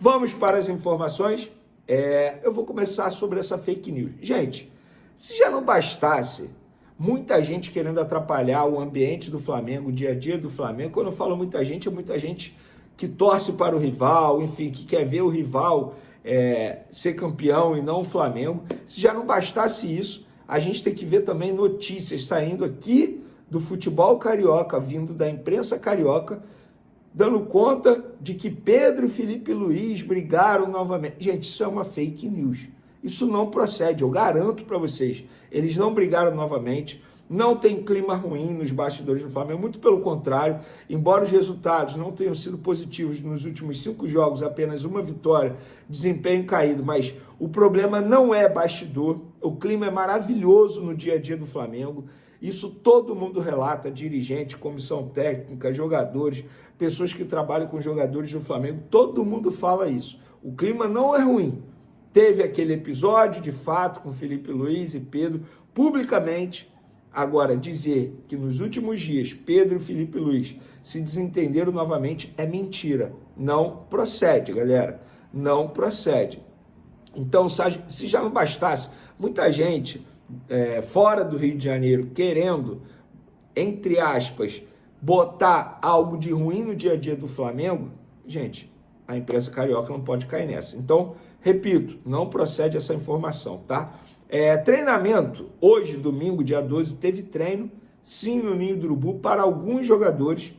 Vamos para as informações. Eu vou começar sobre essa fake news. Gente, se já não bastasse muita gente querendo atrapalhar o ambiente do Flamengo, o dia a dia do Flamengo, quando eu falo muita gente, é muita gente que torce para o rival, enfim, que quer ver o rival ser campeão e não o Flamengo. Se já não bastasse isso, a gente tem que ver também notícias saindo aqui do futebol carioca, vindo da imprensa carioca, dando conta de que Pedro e Felipe Luiz brigaram novamente. Gente, isso é uma fake news. Isso não procede, eu garanto para vocês. Eles não brigaram novamente, não tem clima ruim nos bastidores do Flamengo, muito pelo contrário, embora os resultados não tenham sido positivos nos últimos 5 jogos, apenas uma vitória, desempenho caído, mas o problema não é bastidor, o clima é maravilhoso no dia a dia do Flamengo, isso todo mundo relata, dirigente, comissão técnica, jogadores, pessoas que trabalham com jogadores do Flamengo, todo mundo fala isso. O clima não é ruim. Teve aquele episódio, de fato, com Felipe Luiz e Pedro, publicamente. Agora, dizer que nos últimos dias Pedro e Felipe Luiz se desentenderam novamente é mentira. Não procede, galera. Não procede. Então, se já não bastasse muita gente fora do Rio de Janeiro querendo, entre aspas, botar algo de ruim no dia a dia do Flamengo, gente, a imprensa carioca não pode cair nessa. Então, repito, não procede essa informação, tá? Treinamento, hoje, domingo, dia 12, teve treino, sim, no Ninho do Urubu, para alguns jogadores.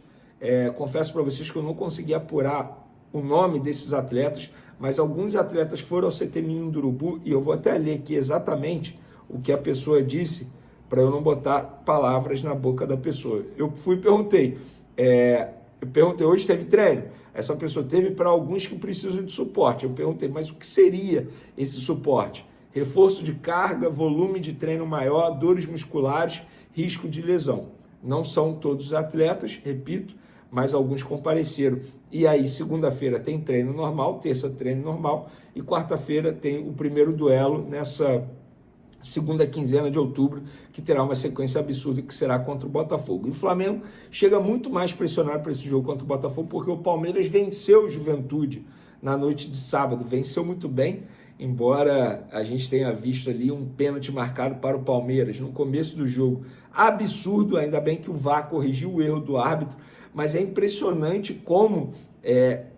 Confesso para vocês que eu não consegui apurar o nome desses atletas, mas alguns atletas foram ao CT Ninho do Urubu, e eu vou até ler aqui exatamente o que a pessoa disse, para eu não botar palavras na boca da pessoa. Eu fui e perguntei, hoje teve treino? Essa pessoa teve para alguns que precisam de suporte. Eu perguntei, mas o que seria esse suporte? Reforço de carga, volume de treino maior, dores musculares, risco de lesão. Não são todos os atletas, repito, mas alguns compareceram. E aí, segunda-feira tem treino normal, terça treino normal, e quarta-feira tem o primeiro duelo nessa segunda quinzena de outubro, que terá uma sequência absurda que será contra o Botafogo. E o Flamengo chega muito mais pressionado para esse jogo contra o Botafogo, porque o Palmeiras venceu o Juventude na noite de sábado, venceu muito bem, embora a gente tenha visto ali um pênalti marcado para o Palmeiras no começo do jogo. Absurdo, ainda bem que o VAR corrigiu o erro do árbitro, mas é impressionante como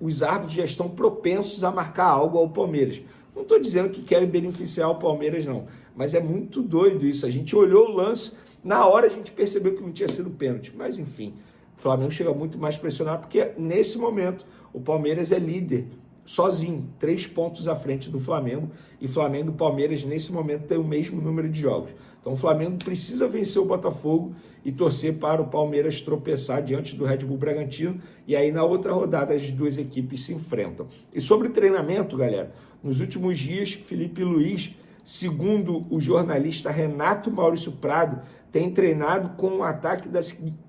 os árbitros já estão propensos a marcar algo ao Palmeiras. Não estou dizendo que querem beneficiar o Palmeiras, não, mas é muito doido isso. A gente olhou o lance, na hora a gente percebeu que não tinha sido pênalti, mas enfim, o Flamengo chega muito mais pressionado, porque nesse momento o Palmeiras é líder, sozinho, 3 pontos à frente do Flamengo, e Flamengo e Palmeiras nesse momento têm o mesmo número de jogos. Então o Flamengo precisa vencer o Botafogo e torcer para o Palmeiras tropeçar diante do Red Bull Bragantino, e aí na outra rodada as duas equipes se enfrentam. E sobre treinamento, galera, nos últimos dias, Felipe Luiz, segundo o jornalista Renato Maurício Prado, tem treinado com um ataque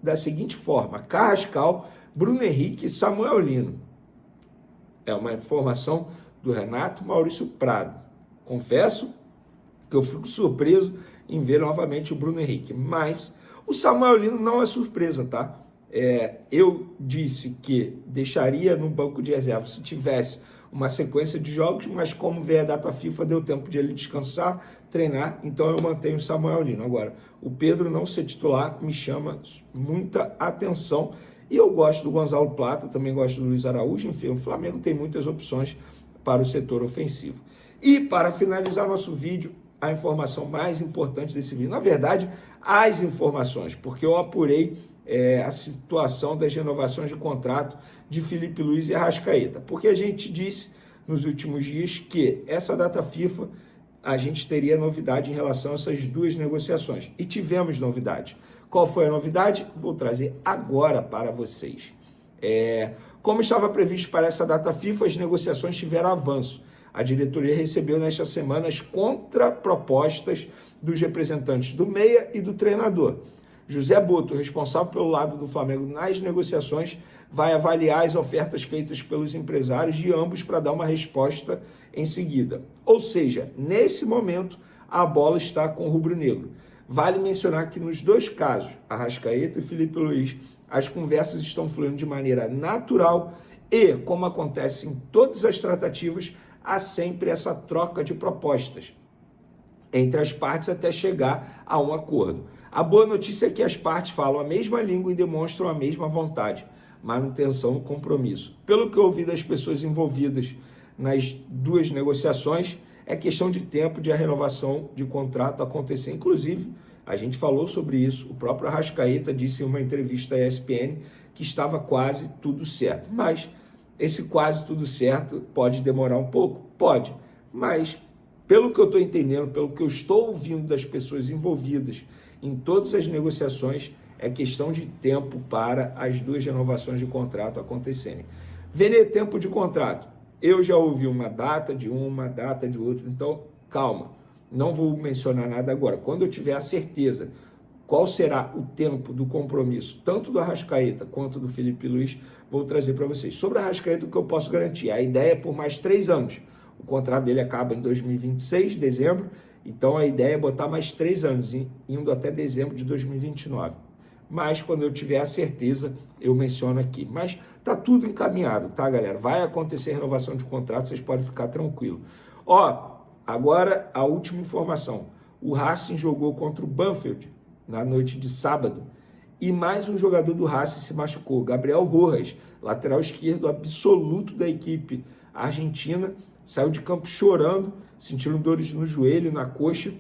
da seguinte forma: Carrascal, Bruno Henrique e Samuel Lino. É uma informação do Renato Maurício Prado. Confesso que eu fico surpreso em ver novamente o Bruno Henrique, mas o Samuel Lino não é surpresa, tá? Eu disse que deixaria no banco de reserva se tivesse uma sequência de jogos, mas como veio a data FIFA, deu tempo de ele descansar, treinar, então eu mantenho o Samuel Lino. Agora, o Pedro não ser titular me chama muita atenção, e eu gosto do Gonzalo Plata, também gosto do Luiz Araújo, enfim, o Flamengo tem muitas opções para o setor ofensivo. E para finalizar nosso vídeo, a informação mais importante desse vídeo, na verdade, as informações, porque eu apurei a situação das renovações de contrato de Felipe Luiz e Arrascaeta, porque a gente disse nos últimos dias que essa data FIFA a gente teria novidade em relação a essas duas negociações, e tivemos novidade. Qual foi a novidade? Vou trazer agora para vocês. Como estava previsto para essa data FIFA, as negociações tiveram avanço. A diretoria recebeu nesta semana as contrapropostas dos representantes do meia e do treinador. José Boto, responsável pelo lado do Flamengo nas negociações, vai avaliar as ofertas feitas pelos empresários de ambos para dar uma resposta em seguida. Ou seja, nesse momento, a bola está com o rubro-negro. Vale mencionar que nos dois casos, Arrascaeta e Felipe Luiz, as conversas estão fluindo de maneira natural E, como acontece em todas as tratativas, há sempre essa troca de propostas entre as partes até chegar a um acordo. A boa notícia é que as partes falam a mesma língua e demonstram a mesma vontade, manutenção do compromisso. Pelo que eu ouvi das pessoas envolvidas nas duas negociações, é questão de tempo de a renovação de contrato acontecer. Inclusive, a gente falou sobre isso, o próprio Arrascaeta disse em uma entrevista à ESPN que estava quase tudo certo. Mas esse quase tudo certo pode demorar um pouco? Pode, mas pelo que eu estou entendendo, pelo que eu estou ouvindo das pessoas envolvidas em todas as negociações, é questão de tempo para as duas renovações de contrato acontecerem. Vender tempo de contrato. Eu já ouvi uma data de outra, então calma, não vou mencionar nada agora. Quando eu tiver a certeza qual será o tempo do compromisso, tanto do Arrascaeta quanto do Felipe Luiz, vou trazer para vocês. Sobre o Arrascaeta, o que eu posso garantir? A ideia é por mais 3 anos. O contrato dele acaba em 2026, dezembro, então a ideia é botar mais 3 anos, indo até dezembro de 2029. Mas quando eu tiver a certeza, eu menciono aqui. Mas tá tudo encaminhado, tá, galera? Vai acontecer renovação de contrato, vocês podem ficar tranquilos. Ó, agora a última informação. O Racing jogou contra o Banfield na noite de sábado e mais um jogador do Racing se machucou. Gabriel Rojas, lateral esquerdo absoluto da equipe argentina, saiu de campo chorando, sentindo dores no joelho, na coxa,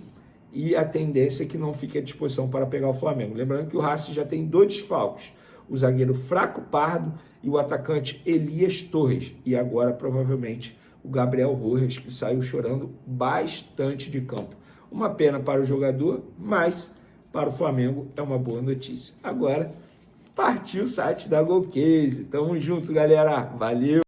e a tendência é que não fique à disposição para pegar o Flamengo. Lembrando que o Racing já tem 2 desfalques, o zagueiro Fraco Pardo e o atacante Elias Torres. E agora, provavelmente, o Gabriel Rojas, que saiu chorando bastante de campo. Uma pena para o jogador, mas para o Flamengo é uma boa notícia. Agora, partiu o site da Golcase. Tamo junto, galera. Valeu!